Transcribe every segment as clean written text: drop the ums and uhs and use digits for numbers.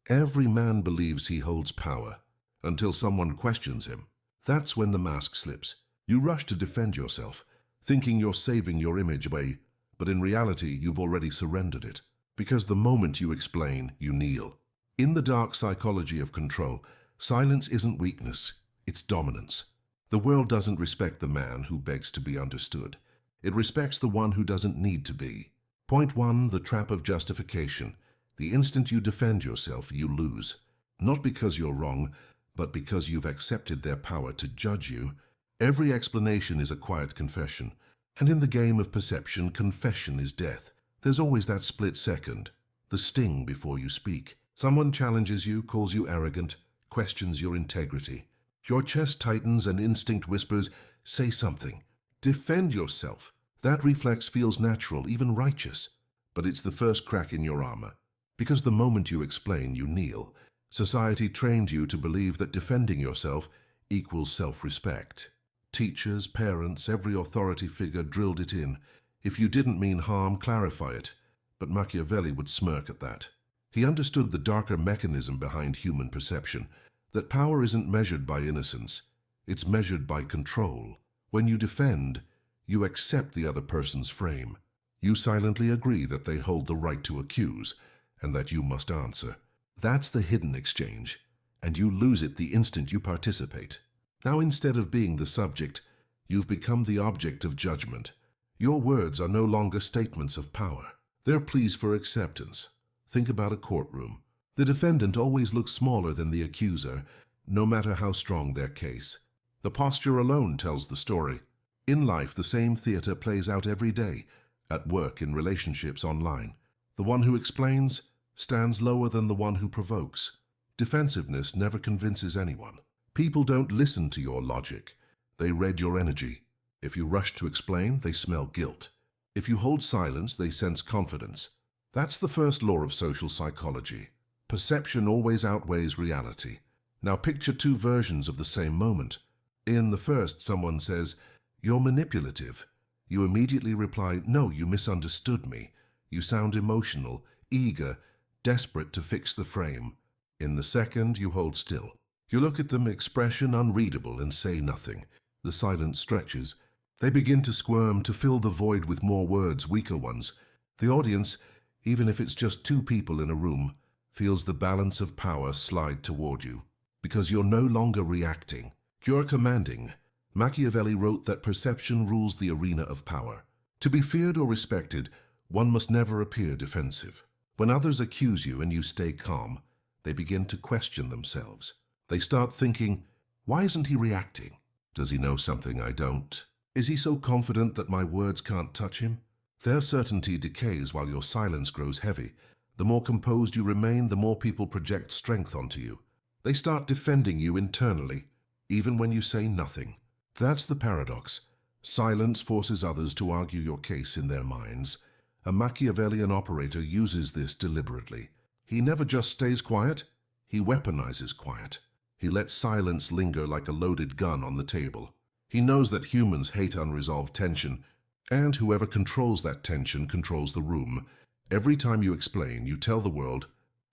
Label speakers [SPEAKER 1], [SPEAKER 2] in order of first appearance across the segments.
[SPEAKER 1] Every man believes he holds power, until someone questions him. That's when the mask slips. You rush to defend yourself, thinking you're saving your image away, but in reality you've already surrendered it. Because the moment you explain, you kneel. In the dark psychology of control, silence isn't weakness, it's dominance. The world doesn't respect the man who begs to be understood. It respects the one who doesn't need to be. Point 1, the trap of justification. The instant you defend yourself, you lose. Not because you're wrong, but because you've accepted their power to judge you. Every explanation is a quiet confession. And in the game of perception, confession is death. There's always that split second, the sting before you speak. Someone challenges you, calls you arrogant, questions your integrity. Your chest tightens and instinct whispers, say something. Defend yourself. That reflex feels natural, even righteous. But it's the first crack in your armor. Because the moment you explain, you kneel. Society trained you to believe that defending yourself equals self-respect. Teachers, parents, every authority figure drilled it in. If you didn't mean harm, clarify it. But Machiavelli would smirk at that. He understood the darker mechanism behind human perception, that power isn't measured by innocence, it's measured by control. When you defend, you accept the other person's frame. You silently agree that they hold the right to accuse, and that you must answer. That's the hidden exchange, and you lose it the instant you participate. Now, instead of being the subject, you've become the object of judgment. Your words are no longer statements of power. They're pleas for acceptance. Think about a courtroom. The defendant always looks smaller than the accuser, no matter how strong their case. The posture alone tells the story. In life, the same theater plays out every day, at work, in relationships, online. The one who explains stands lower than the one who provokes. Defensiveness never convinces anyone. People don't listen to your logic. They read your energy. If you rush to explain, they smell guilt. If you hold silence, they sense confidence. That's the first law of social psychology. Perception always outweighs reality. Now picture two versions of the same moment. In the first, someone says, "You're manipulative." You immediately reply, "No, you misunderstood me." You sound emotional, eager, desperate to fix the frame. In the second, you hold still. You look at them, expression unreadable, and say nothing. The silence stretches. They begin to squirm, to fill the void with more words, weaker ones. The audience, even if it's just two people in a room, feels the balance of power slide toward you. Because you're no longer reacting. You're commanding. Machiavelli wrote that perception rules the arena of power. To be feared or respected, one must never appear defensive. When others accuse you and you stay calm, they begin to question themselves. They start thinking, why isn't he reacting? Does he know something I don't? Is he so confident that my words can't touch him? Their certainty decays while your silence grows heavy. The more composed you remain, the more people project strength onto you. They start defending you internally, even when you say nothing. That's the paradox. Silence forces others to argue your case in their minds. A Machiavellian operator uses this deliberately. He never just stays quiet, he weaponizes quiet. He lets silence linger like a loaded gun on the table. He knows that humans hate unresolved tension, and whoever controls that tension controls the room. Every time you explain, you tell the world,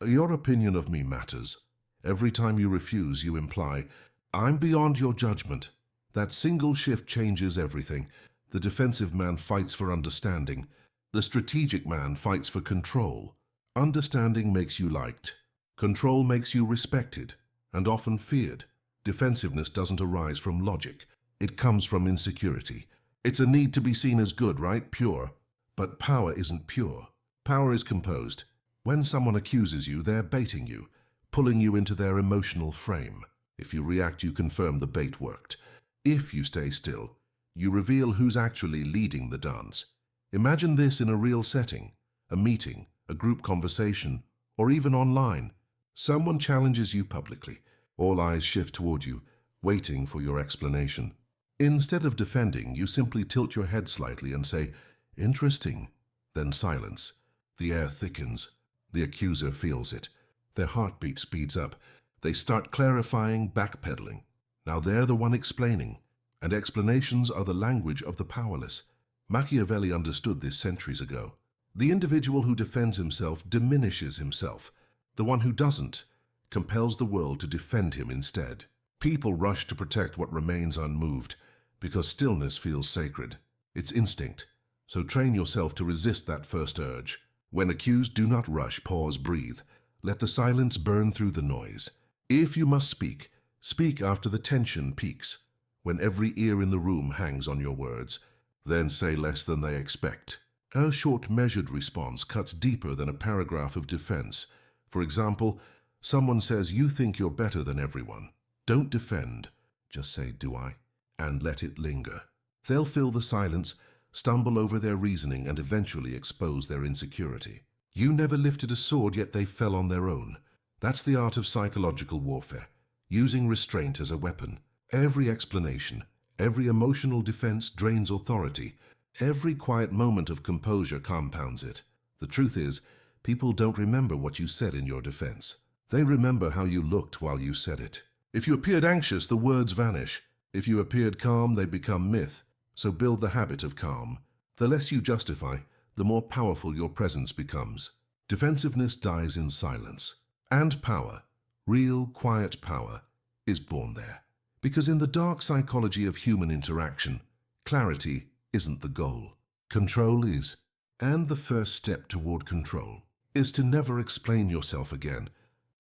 [SPEAKER 1] your opinion of me matters. Every time you refuse, you imply, I'm beyond your judgment. That single shift changes everything. The defensive man fights for understanding. The strategic man fights for control. Understanding makes you liked. Control makes you respected, and often feared. Defensiveness doesn't arise from logic. It comes from insecurity. It's a need to be seen as good, right? Pure. But power isn't pure. Power is composed. When someone accuses you, they're baiting you, pulling you into their emotional frame. If you react, you confirm the bait worked. If you stay still, you reveal who's actually leading the dance. Imagine this in a real setting, a meeting, a group conversation, or even online. Someone challenges you publicly. All eyes shift toward you, waiting for your explanation. Instead of defending, you simply tilt your head slightly and say, interesting. Then silence. The air thickens. The accuser feels it. Their heartbeat speeds up. They start clarifying, backpedaling. Now they're the one explaining, and explanations are the language of the powerless. Machiavelli understood this centuries ago. The individual who defends himself diminishes himself. The one who doesn't compels the world to defend him instead. People rush to protect what remains unmoved because stillness feels sacred. It's instinct. So train yourself to resist that first urge. When accused, do not rush, pause, breathe. Let the silence burn through the noise. If you must speak, speak after the tension peaks. When every ear in the room hangs on your words, then say less than they expect. A short, measured response cuts deeper than a paragraph of defense. For example, someone says you think you're better than everyone. Don't defend. Just say, do I? And let it linger. They'll fill the silence, stumble over their reasoning, and eventually expose their insecurity. You never lifted a sword, yet they fell on their own. That's the art of psychological warfare, using restraint as a weapon. Every explanation, every emotional defense drains authority. Every quiet moment of composure compounds it. The truth is, people don't remember what you said in your defense. They remember how you looked while you said it. If you appeared anxious, the words vanish. If you appeared calm, they become myth. So build the habit of calm. The less you justify, the more powerful your presence becomes. Defensiveness dies in silence. And power, real quiet power, is born there. Because in the dark psychology of human interaction, clarity isn't the goal. Control is. And the first step toward control is to never explain yourself again.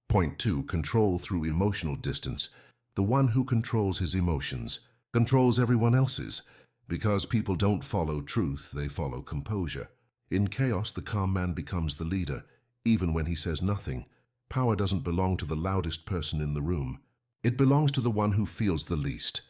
[SPEAKER 1] Point 2, control through emotional distance. The one who controls his emotions controls everyone else's. Because people don't follow truth, they follow composure. In chaos, the calm man becomes the leader, even when he says nothing. Power doesn't belong to the loudest person in the room. It belongs to the one who feels the least.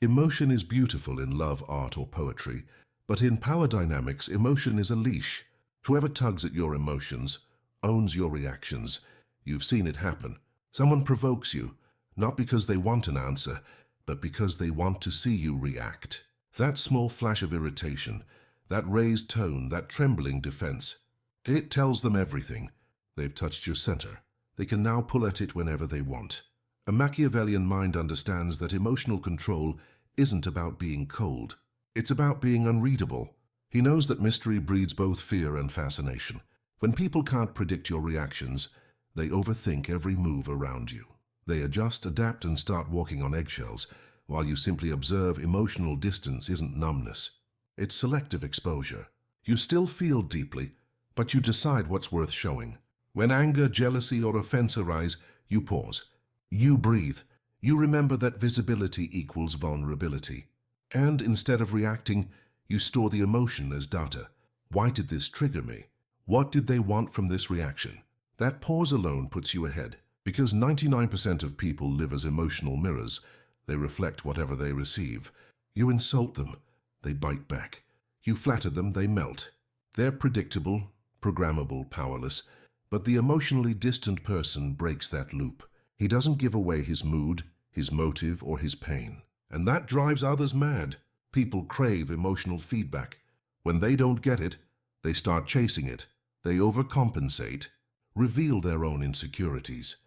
[SPEAKER 1] Emotion is beautiful in love, art, or poetry, but in power dynamics, emotion is a leash. Whoever tugs at your emotions owns your reactions. You've seen it happen. Someone provokes you, not because they want an answer, but because they want to see you react. That small flash of irritation, that raised tone, that trembling defense, it tells them everything. They've touched your center. They can now pull at it whenever they want. A Machiavellian mind understands that emotional control isn't about being cold. It's about being unreadable. He knows that mystery breeds both fear and fascination. When people can't predict your reactions, they overthink every move around you. They adjust, adapt, and start walking on eggshells. While you simply observe, emotional distance isn't numbness. It's selective exposure. You still feel deeply, but you decide what's worth showing. When anger, jealousy, or offense arise, you pause. You breathe. You remember that visibility equals vulnerability. And instead of reacting, you store the emotion as data. Why did this trigger me? What did they want from this reaction? That pause alone puts you ahead, because 99% of people live as emotional mirrors. They reflect whatever they receive. You insult them, they bite back. You flatter them, they melt. They're predictable, programmable, powerless, but the emotionally distant person breaks that loop. He doesn't give away his mood, his motive, or his pain. And that drives others mad. People crave emotional feedback. When they don't get it, they start chasing it. They overcompensate, reveal their own insecurities,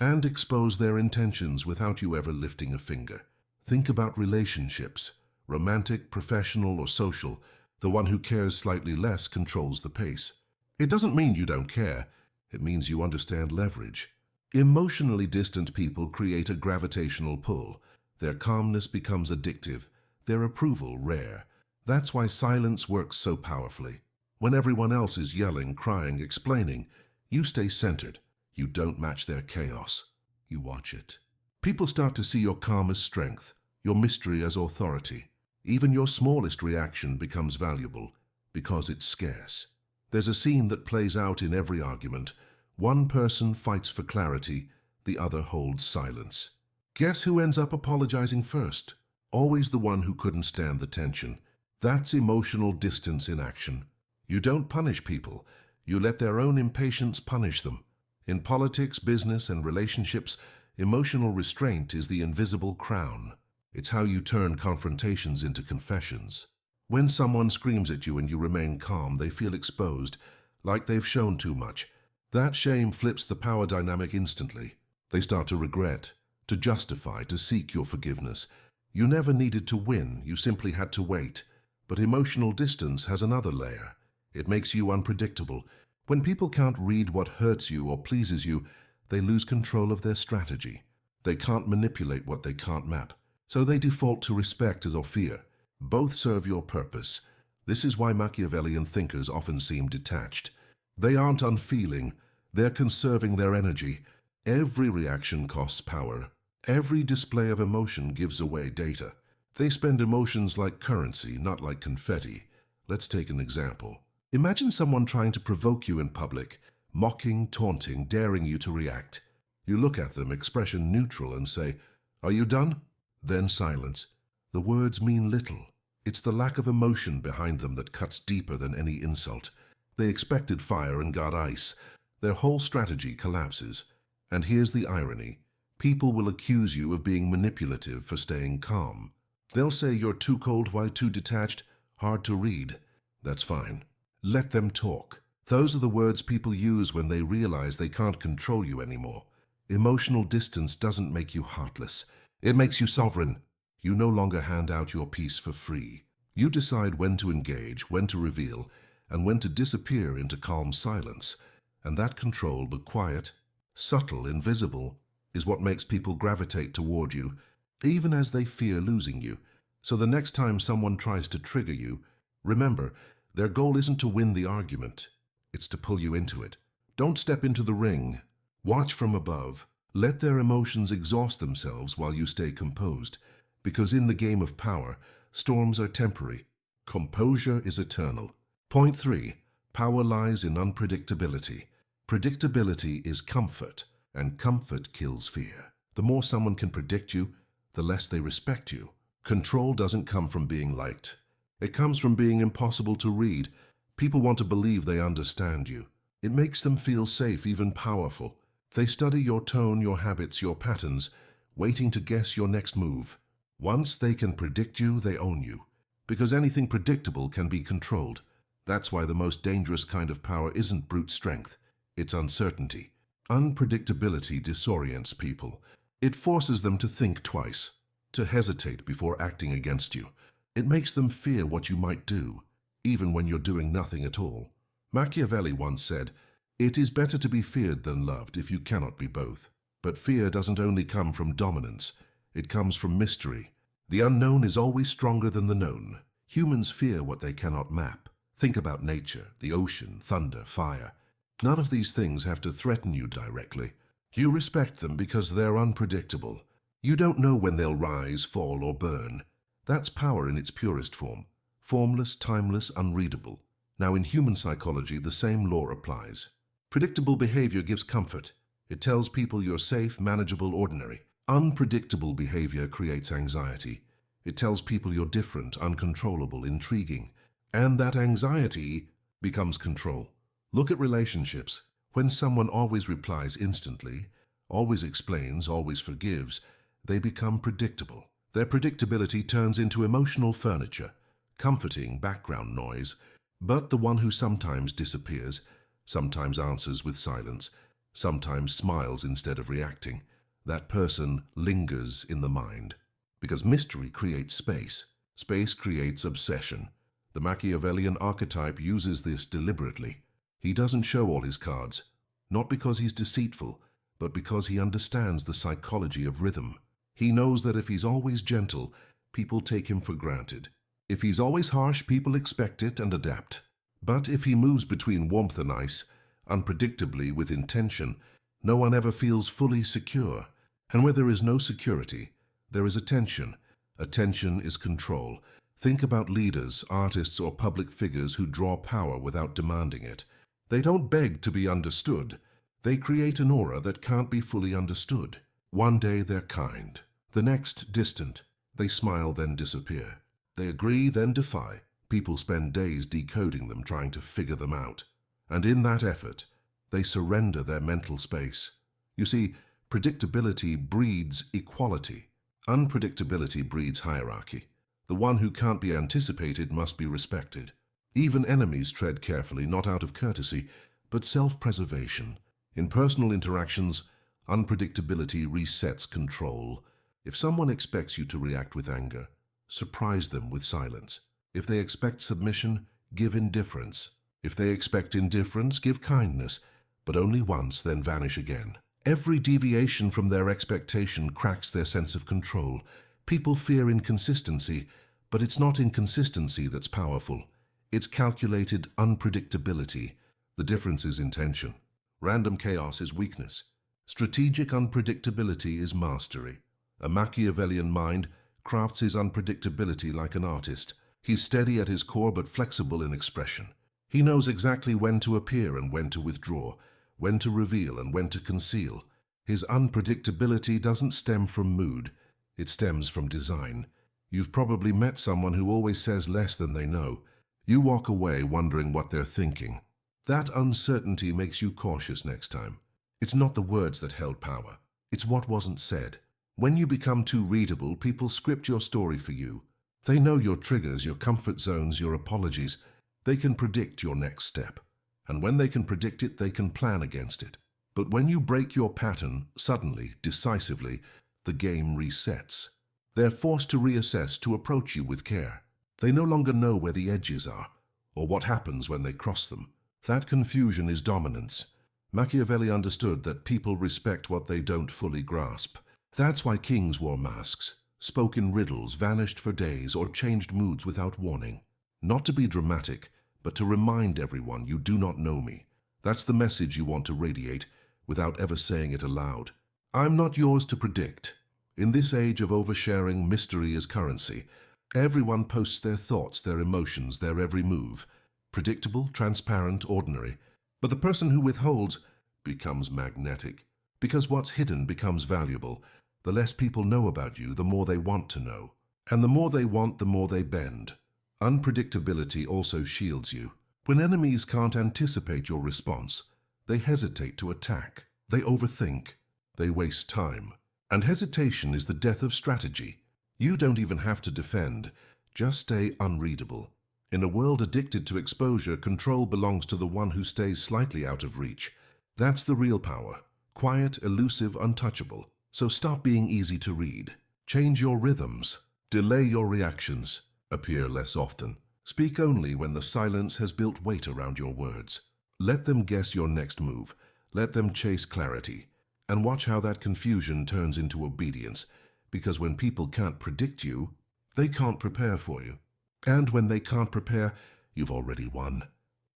[SPEAKER 1] and expose their intentions without you ever lifting a finger. Think about relationships, romantic, professional, or social. The one who cares slightly less controls the pace. It doesn't mean you don't care. It means you understand leverage. Emotionally distant people create a gravitational pull. Their calmness becomes addictive, their approval rare. That's why silence works so powerfully. When everyone else is yelling, crying, explaining, you stay centered. You don't match their chaos. You watch it. People start to see your calm as strength, your mystery as authority. Even your smallest reaction becomes valuable because it's scarce. There's a scene that plays out in every argument. One person fights for clarity, the other holds silence. Guess who ends up apologizing first? Always the one who couldn't stand the tension. That's emotional distance in action. You don't punish people. You let their own impatience punish them. In politics, business, and relationships, emotional restraint is the invisible crown. It's how you turn confrontations into confessions. When someone screams at you and you remain calm, they feel exposed, like they've shown too much. That shame flips the power dynamic instantly. They start to regret, to justify, to seek your forgiveness. You never needed to win, you simply had to wait. But emotional distance has another layer. It makes you unpredictable. When people can't read what hurts you or pleases you, they lose control of their strategy. They can't manipulate what they can't map, so they default to respect or fear. Both serve your purpose. This is why Machiavellian thinkers often seem detached. They aren't unfeeling, they're conserving their energy. Every reaction costs power. Every display of emotion gives away data. They spend emotions like currency, not like confetti. Let's take an example. Imagine someone trying to provoke you in public, mocking, taunting, daring you to react. You look at them, expression neutral, and say, "Are you done?" Then silence. The words mean little. It's the lack of emotion behind them that cuts deeper than any insult. They expected fire and got ice. Their whole strategy collapses. And here's the irony. People will accuse you of being manipulative for staying calm. They'll say you're too cold, why too detached, hard to read. That's fine. Let them talk. Those are the words people use when they realize they can't control you anymore. Emotional distance doesn't make you heartless. It makes you sovereign. You no longer hand out your peace for free. You decide when to engage, when to reveal, and when to disappear into calm silence. And that control, the quiet, subtle, invisible, is what makes people gravitate toward you, even as they fear losing you. So the next time someone tries to trigger you, remember, their goal isn't to win the argument. It's to pull you into it. Don't step into the ring. Watch from above. Let their emotions exhaust themselves while you stay composed. Because in the game of power, storms are temporary. Composure is eternal. Point 3. Power lies in unpredictability. Predictability is comfort, and comfort kills fear. The more someone can predict you, the less they respect you. Control doesn't come from being liked. It comes from being impossible to read. People want to believe they understand you. It makes them feel safe, even powerful. They study your tone, your habits, your patterns, waiting to guess your next move. Once they can predict you, they own you. Because anything predictable can be controlled. That's why the most dangerous kind of power isn't brute strength. It's uncertainty. Unpredictability disorients people. It forces them to think twice, to hesitate before acting against you. It makes them fear what you might do, even when you're doing nothing at all. Machiavelli once said, "It is better to be feared than loved if you cannot be both." But fear doesn't only come from dominance. It comes from mystery. The unknown is always stronger than the known. Humans fear what they cannot map. Think about nature, the ocean, thunder, fire. None of these things have to threaten you directly. You respect them because they're unpredictable. You don't know when they'll rise, fall, or burn. That's power in its purest form. Formless, timeless, unreadable. Now in human psychology, the same law applies. Predictable behavior gives comfort. It tells people you're safe, manageable, ordinary. Unpredictable behavior creates anxiety. It tells people you're different, uncontrollable, intriguing. And that anxiety becomes control. Look at relationships. When someone always replies instantly, always explains, always forgives, they become predictable. Their predictability turns into emotional furniture, comforting background noise. But the one who sometimes disappears, sometimes answers with silence, sometimes smiles instead of reacting, that person lingers in the mind. Because mystery creates space. Space creates obsession. The Machiavellian archetype uses this deliberately. He doesn't show all his cards, not because he's deceitful, but because he understands the psychology of rhythm. He knows that if he's always gentle, people take him for granted. If he's always harsh, people expect it and adapt. But if he moves between warmth and ice, unpredictably with intention, no one ever feels fully secure. And where there is no security, there is attention. Attention is control. Think about leaders, artists, or public figures who draw power without demanding it. They don't beg to be understood. They create an aura that can't be fully understood. One day they're kind, the next distant. They smile, then disappear. They agree, then defy. People spend days decoding them, trying to figure them out. And in that effort, they surrender their mental space. You see, predictability breeds equality. Unpredictability breeds hierarchy. The one who can't be anticipated must be respected. Even enemies tread carefully, not out of courtesy, but self-preservation. In personal interactions, unpredictability resets control. If someone expects you to react with anger, surprise them with silence. If they expect submission, give indifference. If they expect indifference, give kindness, but only once, then vanish again. Every deviation from their expectation cracks their sense of control. People fear inconsistency, but it's not inconsistency that's powerful. It's calculated unpredictability. The difference is intention. Random chaos is weakness. Strategic unpredictability is mastery. A Machiavellian mind crafts his unpredictability like an artist. He's steady at his core but flexible in expression. He knows exactly when to appear and when to withdraw, when to reveal and when to conceal. His unpredictability doesn't stem from mood, it stems from design. You've probably met someone who always says less than they know. You walk away wondering what they're thinking. That uncertainty makes you cautious next time. It's not the words that held power, it's what wasn't said. When you become too readable, people script your story for you. They know your triggers, your comfort zones, your apologies. They can predict your next step. And when they can predict it, they can plan against it. But when you break your pattern, suddenly, decisively, the game resets. They're forced to reassess, to approach you with care. They no longer know where the edges are, or what happens when they cross them. That confusion is dominance. Machiavelli understood that people respect what they don't fully grasp. That's why kings wore masks, spoke in riddles, vanished for days, or changed moods without warning. Not to be dramatic, but to remind everyone you do not know me. That's the message you want to radiate, without ever saying it aloud. I'm not yours to predict. In this age of oversharing, mystery is currency. Everyone posts their thoughts, their emotions, their every move. Predictable, transparent, ordinary. But the person who withholds becomes magnetic. Because what's hidden becomes valuable. The less people know about you, the more they want to know. And the more they want, the more they bend. Unpredictability also shields you. When enemies can't anticipate your response, they hesitate to attack. They overthink. They waste time. And hesitation is the death of strategy. You don't even have to defend. Just stay unreadable. In a world addicted to exposure, control belongs to the one who stays slightly out of reach. That's the real power. Quiet, elusive, untouchable. So stop being easy to read. Change your rhythms. Delay your reactions. Appear less often. Speak only when the silence has built weight around your words. Let them guess your next move. Let them chase clarity. And watch how that confusion turns into obedience. Because when people can't predict you, they can't prepare for you. And when they can't prepare, you've already won.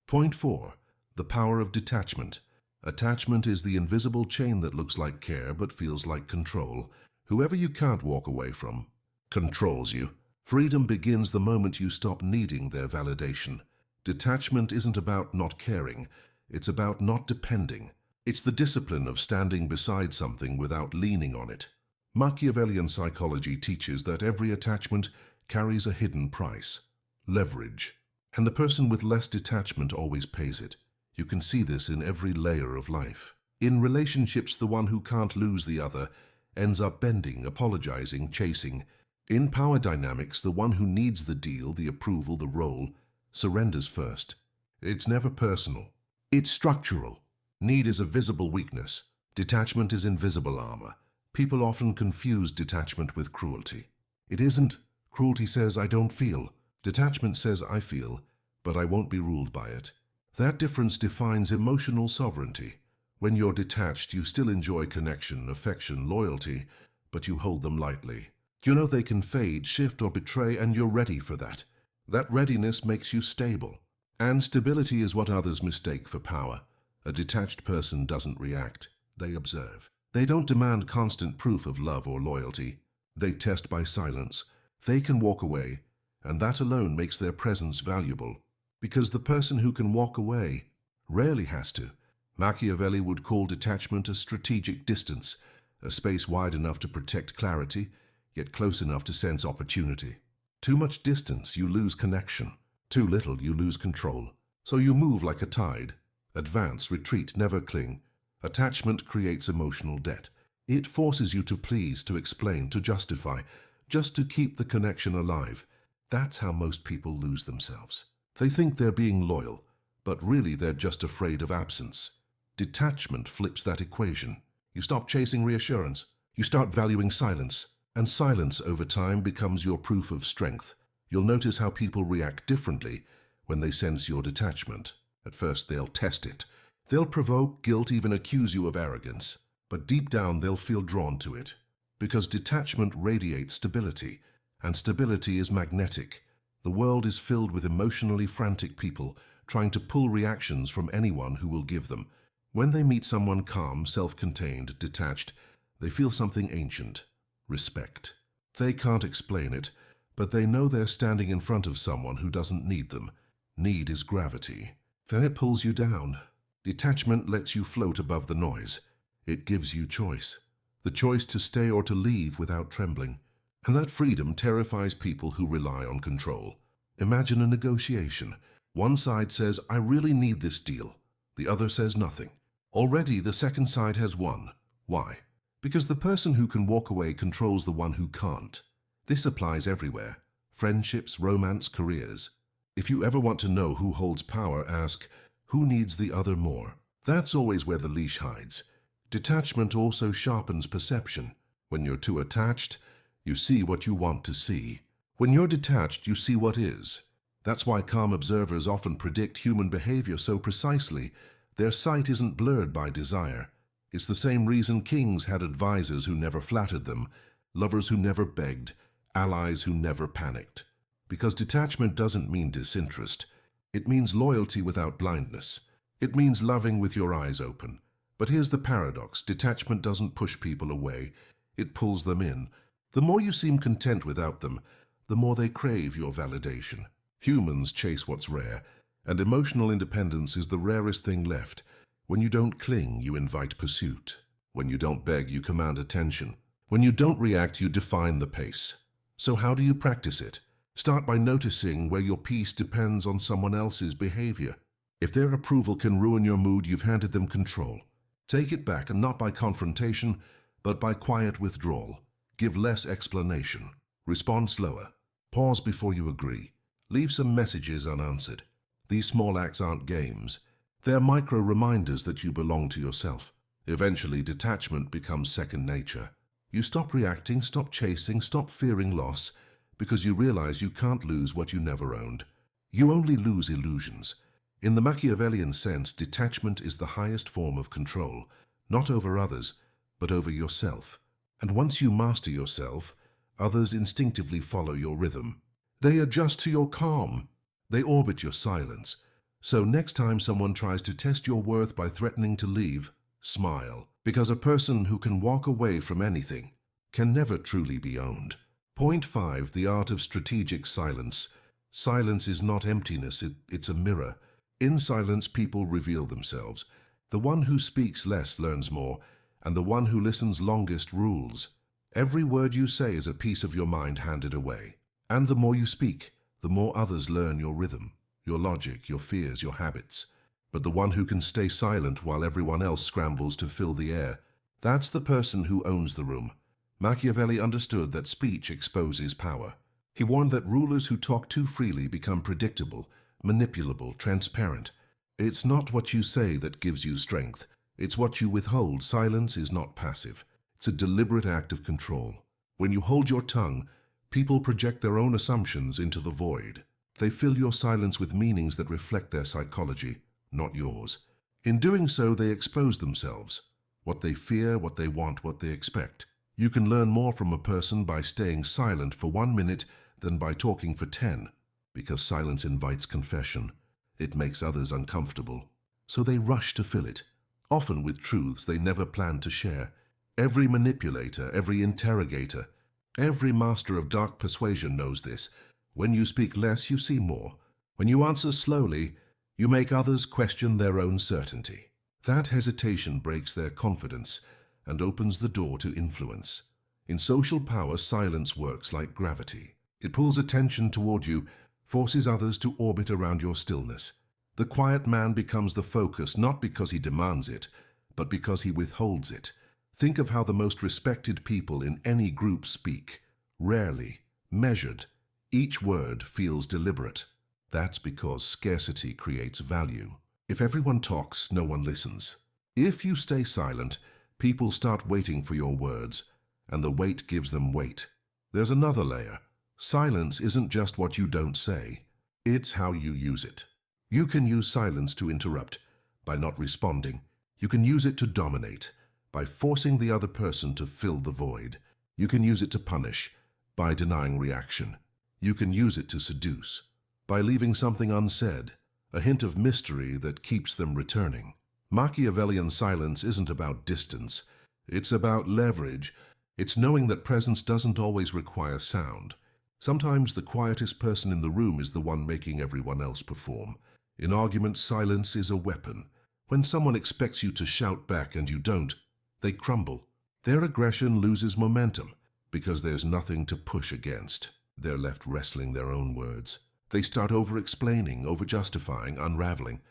[SPEAKER 1] Point 4. The power of detachment. Attachment is the invisible chain that looks like care but feels like control. Whoever you can't walk away from controls you. Freedom begins the moment you stop needing their validation. Detachment isn't about not caring. It's about not depending. It's the discipline of standing beside something without leaning on it. Machiavellian psychology teaches that every attachment carries a hidden price, leverage, and the person with less detachment always pays it. You can see this in every layer of life. In relationships, the one who can't lose the other ends up bending, apologizing, chasing. In power dynamics, the one who needs the deal, the approval, the role, surrenders first. It's never personal. It's structural. Need is a visible weakness. Detachment is invisible armor. People often confuse detachment with cruelty. It isn't. Cruelty says, I don't feel. Detachment says, I feel, but I won't be ruled by it. That difference defines emotional sovereignty. When you're detached, you still enjoy connection, affection, loyalty, but you hold them lightly. You know they can fade, shift, or betray, and you're ready for that. That readiness makes you stable. And stability is what others mistake for power. A detached person doesn't react. They observe. They don't demand constant proof of love or loyalty. They test by silence. They can walk away, and that alone makes their presence valuable. Because the person who can walk away rarely has to. Machiavelli would call detachment a strategic distance, a space wide enough to protect clarity, yet close enough to sense opportunity. Too much distance, you lose connection. Too little, you lose control. So you move like a tide. Advance, retreat, never cling. Attachment creates emotional debt. It forces you to please, to explain, to justify, just to keep the connection alive. That's how most people lose themselves. They think they're being loyal, but really they're just afraid of absence. Detachment flips that equation. You stop chasing reassurance. You start valuing silence. And silence over time becomes your proof of strength. You'll notice how people react differently when they sense your detachment. At first they'll test it. They'll provoke, guilt, even accuse you of arrogance. but deep down they'll feel drawn to it. Because detachment radiates stability, and stability is magnetic. The world is filled with emotionally frantic people trying to pull reactions from anyone who will give them. When they meet someone calm, self-contained, detached, they feel something ancient: respect. They can't explain it, but they know they're standing in front of someone who doesn't need them. Need is gravity. Fear pulls you down. Detachment lets you float above the noise. It gives you choice. The choice to stay or to leave without trembling. And that freedom terrifies people who rely on control. Imagine a negotiation. One side says, "I really need this deal." The other says nothing. Already the second side has won. Why? Because the person who can walk away controls the one who can't. This applies everywhere. Friendships, romance, careers. If you ever want to know who holds power, ask, who needs the other more? That's always where the leash hides. Detachment also sharpens perception. When you're too attached, you see what you want to see. When you're detached, you see what is. That's why calm observers often predict human behavior so precisely. Their sight isn't blurred by desire. It's the same reason kings had advisors who never flattered them, lovers who never begged, allies who never panicked. Because detachment doesn't mean disinterest. It means loyalty without blindness. It means loving with your eyes open. But here's the paradox: detachment doesn't push people away. It pulls them in. The more you seem content without them, the more they crave your validation. Humans chase what's rare, and emotional independence is the rarest thing left. When you don't cling, you invite pursuit. When you don't beg, you command attention. When you don't react, you define the pace. So how do you practice it? Start by noticing where your peace depends on someone else's behavior. If their approval can ruin your mood, you've handed them control. Take it back, and not by confrontation, but by quiet withdrawal. Give less explanation. Respond slower. Pause before you agree. Leave some messages unanswered. These small acts aren't games. They're micro reminders that you belong to yourself. Eventually, detachment becomes second nature. You stop reacting, stop chasing, stop fearing loss, because you realize you can't lose what you never owned. You only lose illusions. In the Machiavellian sense, detachment is the highest form of control, not over others, but over yourself. And once you master yourself, others instinctively follow your rhythm. They adjust to your calm. They orbit your silence. So next time someone tries to test your worth by threatening to leave, smile, because a person who can walk away from anything can never truly be owned. Point 5. The art of strategic silence. Silence is not emptiness, it's a mirror. In silence, people reveal themselves. The one who speaks less learns more, and the one who listens longest rules. Every word you say is a piece of your mind handed away. And the more you speak, the more others learn your rhythm, your logic, your fears, your habits. But the one who can stay silent while everyone else scrambles to fill the air, that's the person who owns the room. Machiavelli understood that speech exposes power. He warned that rulers who talk too freely become predictable, manipulable, transparent. It's not what you say that gives you strength. It's what you withhold. Silence is not passive. It's a deliberate act of control. When you hold your tongue, people project their own assumptions into the void. They fill your silence with meanings that reflect their psychology, not yours. In doing so, they expose themselves. What they fear, what they want, what they expect. You can learn more from a person by staying silent for 1 minute than by talking for 10, because silence invites confession. It makes others uncomfortable. So they rush to fill it, often with truths they never planned to share. Every manipulator, every interrogator, every master of dark persuasion knows this. When you speak less, you see more. When you answer slowly, you make others question their own certainty. That hesitation breaks their confidence and opens the door to influence. In social power, silence works like gravity. It pulls attention toward you, forces others to orbit around your stillness. The quiet man becomes the focus, not because he demands it, but because he withholds it. Think of how the most respected people in any group speak. Rarely, measured. Each word feels deliberate. That's because scarcity creates value. If everyone talks, no one listens. If you stay silent, people start waiting for your words, and the wait gives them weight. There's another layer. Silence isn't just what you don't say. It's how you use it. You can use silence to interrupt, by not responding. You can use it to dominate, by forcing the other person to fill the void. You can use it to punish, by denying reaction. You can use it to seduce, by leaving something unsaid, a hint of mystery that keeps them returning. Machiavellian silence isn't about distance. It's about leverage. It's knowing that presence doesn't always require sound. Sometimes the quietest person in the room is the one making everyone else perform. In arguments, silence is a weapon. When someone expects you to shout back and you don't, they crumble. Their aggression loses momentum because there's nothing to push against. They're left wrestling their own words. They start over-explaining, over-justifying, unraveling.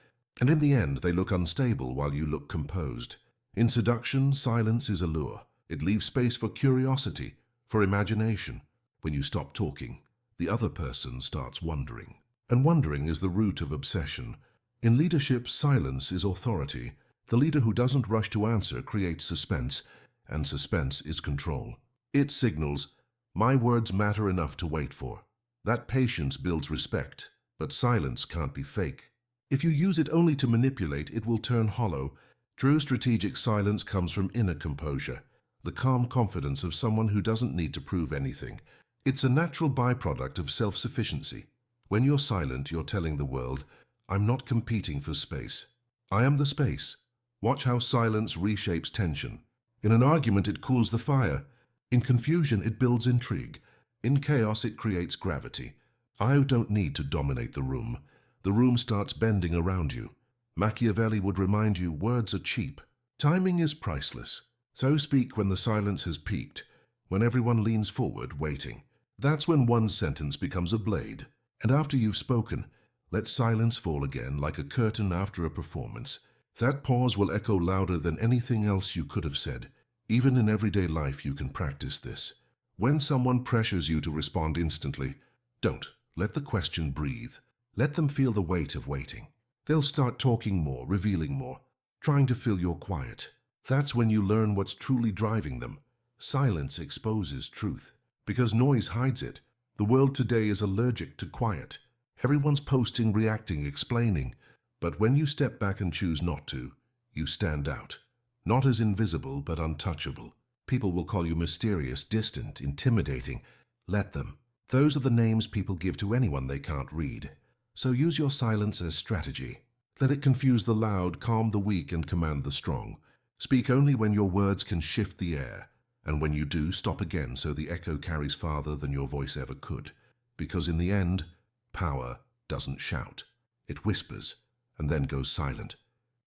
[SPEAKER 1] And in the end, they look unstable while you look composed. In seduction, silence is a lure. It leaves space for curiosity, for imagination. When you stop talking, the other person starts wondering. And wondering is the root of obsession. In leadership, silence is authority. The leader who doesn't rush to answer creates suspense, and suspense is control. It signals, my words matter enough to wait for. That patience builds respect, but silence can't be fake. If you use it only to manipulate, it will turn hollow. True strategic silence comes from inner composure, the calm confidence of someone who doesn't need to prove anything. It's a natural byproduct of self-sufficiency. When you're silent, you're telling the world, I'm not competing for space. I am the space. Watch how silence reshapes tension. In an argument, it cools the fire. In confusion, it builds intrigue. In chaos, it creates gravity. I don't need to dominate the room. The room starts bending around you. Machiavelli would remind you words are cheap. Timing is priceless. So speak when the silence has peaked, when everyone leans forward, waiting. That's when one sentence becomes a blade. And after you've spoken, let silence fall again like a curtain after a performance. That pause will echo louder than anything else you could have said. Even in everyday life, you can practice this. When someone pressures you to respond instantly, don't. Let the question breathe. Let them feel the weight of waiting. They'll start talking more, revealing more, trying to fill your quiet. That's when you learn what's truly driving them. Silence exposes truth, because noise hides it. The world today is allergic to quiet. Everyone's posting, reacting, explaining. But when you step back and choose not to, you stand out. Not as invisible, but untouchable. People will call you mysterious, distant, intimidating. Let them. Those are the names people give to anyone they can't read. So use your silence as strategy. Let it confuse the loud, calm the weak, and command the strong. Speak only when your words can shift the air. And when you do, stop again so the echo carries farther than your voice ever could. Because in the end, power doesn't shout. It whispers, and then goes silent.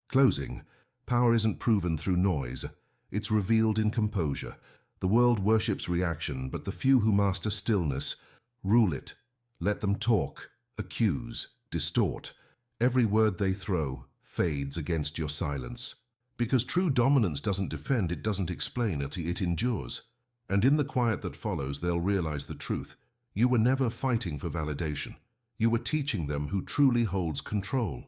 [SPEAKER 1] Closing, power isn't proven through noise. It's revealed in composure. The world worships reaction, but the few who master stillness rule it. Let them talk, accuse, distort. Every word they throw fades against your silence. Because true dominance doesn't defend, it doesn't explain, it endures. And in the quiet that follows, they'll realize the truth. You were never fighting for validation. You were teaching them who truly holds control.